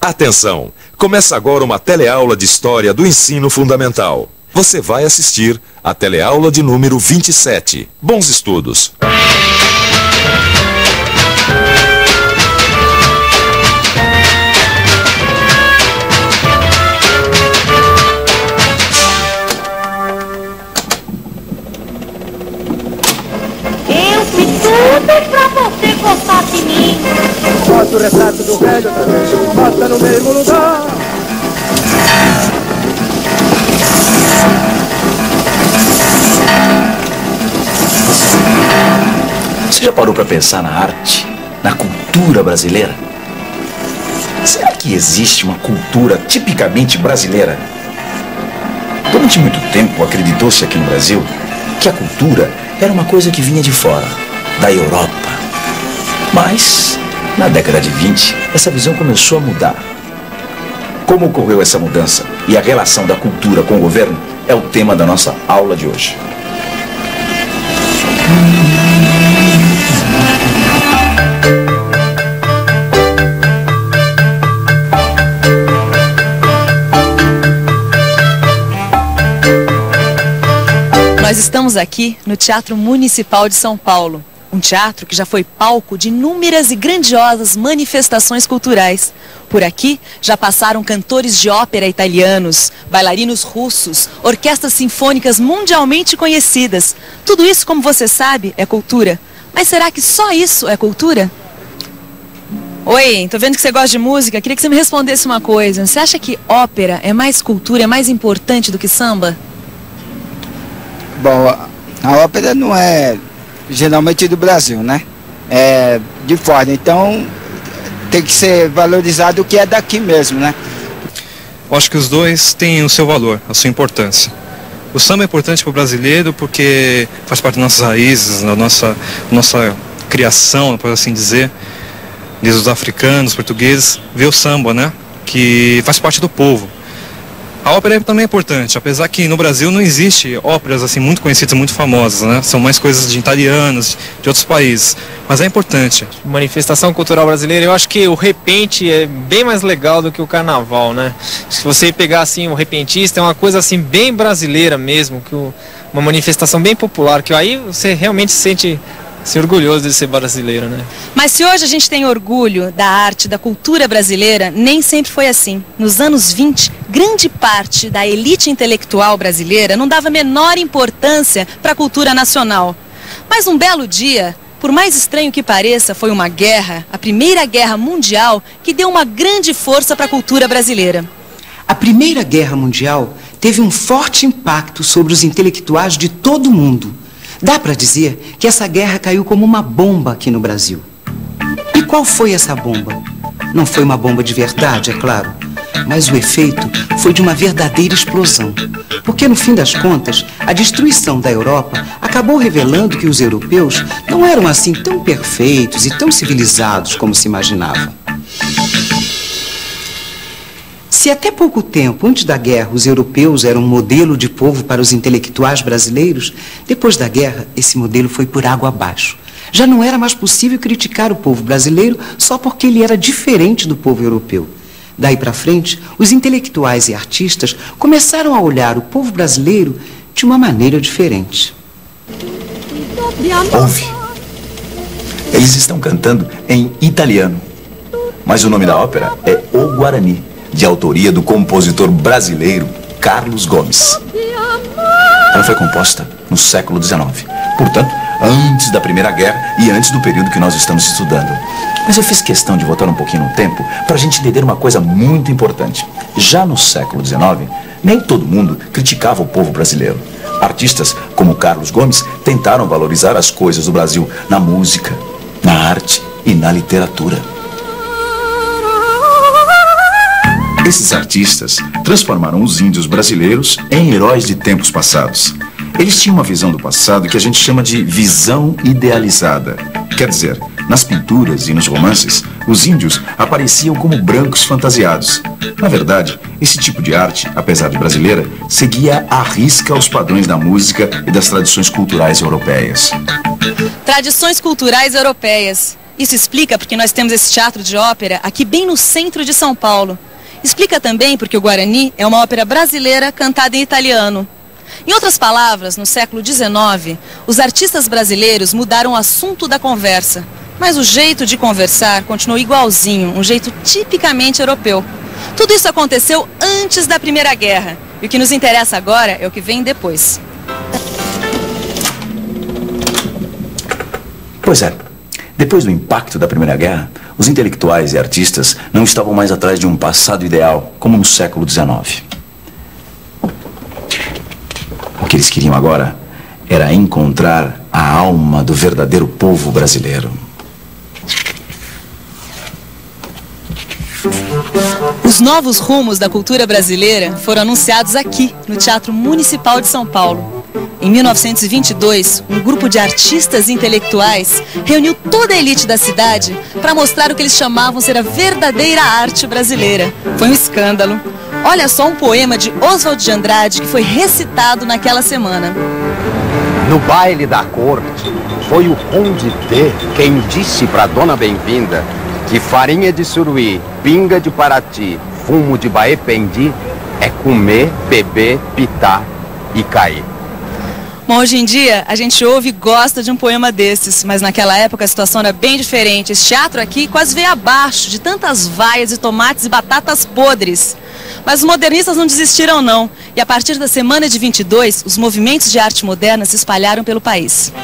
Atenção! Começa agora uma teleaula de História do Ensino Fundamental. Você vai assistir a teleaula de número 27. Bons estudos! Eu fiz tudo pra você gostar de mim. Bota o retrato do velho outra vez, bota no mesmo lugar. Você já parou para pensar na arte, na cultura brasileira? Será que existe uma cultura tipicamente brasileira? Durante muito tempo acreditou-se aqui no Brasil que a cultura era uma coisa que vinha de fora, da Europa. Mas, na década de 20, essa visão começou a mudar. Como ocorreu essa mudança e a relação da cultura com o governo é o tema da nossa aula de hoje. Nós estamos aqui no Teatro Municipal de São Paulo, um teatro que já foi palco de inúmeras e grandiosas manifestações culturais. Por aqui já passaram cantores de ópera italianos, bailarinos russos, orquestras sinfônicas mundialmente conhecidas. Tudo isso, como você sabe, é cultura. Mas será que só isso é cultura? Oi, tô vendo que você gosta de música, queria que você me respondesse uma coisa. Você acha que ópera é mais cultura, é mais importante do que samba? Bom, a ópera não é geralmente do Brasil, né? É de fora, então tem que ser valorizado o que é daqui mesmo, né? Eu acho que os dois têm o seu valor, a sua importância. O samba é importante para o brasileiro porque faz parte das nossas raízes, da nossa criação, por assim dizer. Desde os africanos, portugueses, vê o samba, né? Que faz parte do povo. A ópera também é importante, apesar que no Brasil não existe óperas assim muito conhecidas, muito famosas, né? São mais coisas de italianos, de outros países, mas é importante. Manifestação cultural brasileira, eu acho que o repente é bem mais legal do que o carnaval, né? Se você pegar assim o repentista, é uma coisa assim bem brasileira mesmo, que uma manifestação bem popular, que aí você realmente se sente orgulhoso de ser brasileiro, né? Mas se hoje a gente tem orgulho da arte, da cultura brasileira, nem sempre foi assim. Nos anos 20, grande parte da elite intelectual brasileira não dava a menor importância para a cultura nacional. Mas um belo dia, por mais estranho que pareça, foi uma guerra, a Primeira Guerra Mundial, que deu uma grande força para a cultura brasileira. A Primeira Guerra Mundial teve um forte impacto sobre os intelectuais de todo o mundo. Dá para dizer que essa guerra caiu como uma bomba aqui no Brasil. E qual foi essa bomba? Não foi uma bomba de verdade, é claro, mas o efeito foi de uma verdadeira explosão. Porque, no fim das contas, a destruição da Europa acabou revelando que os europeus não eram assim tão perfeitos e tão civilizados como se imaginava. Se até pouco tempo, antes da guerra, os europeus eram um modelo de povo para os intelectuais brasileiros, depois da guerra, esse modelo foi por água abaixo. Já não era mais possível criticar o povo brasileiro só porque ele era diferente do povo europeu. Daí para frente, os intelectuais e artistas começaram a olhar o povo brasileiro de uma maneira diferente. Ouve. Eles estão cantando em italiano, mas o nome da ópera é O Guarani, de autoria do compositor brasileiro Carlos Gomes. Ela foi composta no século XIX, portanto, antes da Primeira Guerra e antes do período que nós estamos estudando. Mas eu fiz questão de voltar um pouquinho no tempo para a gente entender uma coisa muito importante. Já no século XIX, nem todo mundo criticava o povo brasileiro. Artistas como Carlos Gomes tentaram valorizar as coisas do Brasil na música, na arte e na literatura. Esses artistas transformaram os índios brasileiros em heróis de tempos passados. Eles tinham uma visão do passado que a gente chama de visão idealizada. Quer dizer, nas pinturas e nos romances, os índios apareciam como brancos fantasiados. Na verdade, esse tipo de arte, apesar de brasileira, seguia à risca os padrões da música e das tradições culturais europeias. Tradições culturais europeias. Isso explica porque nós temos esse teatro de ópera aqui bem no centro de São Paulo. Explica também porque o Guarani é uma ópera brasileira cantada em italiano. Em outras palavras, no século XIX, os artistas brasileiros mudaram o assunto da conversa, mas o jeito de conversar continuou igualzinho, um jeito tipicamente europeu. Tudo isso aconteceu antes da Primeira Guerra, e o que nos interessa agora é o que vem depois. Pois é. Depois do impacto da Primeira Guerra, os intelectuais e artistas não estavam mais atrás de um passado ideal, como no século XIX. O que eles queriam agora era encontrar a alma do verdadeiro povo brasileiro. Os novos rumos da cultura brasileira foram anunciados aqui, no Teatro Municipal de São Paulo. Em 1922, um grupo de artistas intelectuais reuniu toda a elite da cidade para mostrar o que eles chamavam ser a verdadeira arte brasileira. Foi um escândalo. Olha só um poema de Oswald de Andrade que foi recitado naquela semana. No baile da corte, foi o Conde D quem disse pra Dona Bem-vinda que farinha de suruí, pinga de Paraty, fumo de Baependi é comer, beber, pitar e cair. Bom, hoje em dia a gente ouve e gosta de um poema desses, mas naquela época a situação era bem diferente. Esse teatro aqui quase veio abaixo de tantas vaias de tomates e batatas podres. Mas os modernistas não desistiram não, e a partir da semana de 22, os movimentos de arte moderna se espalharam pelo país.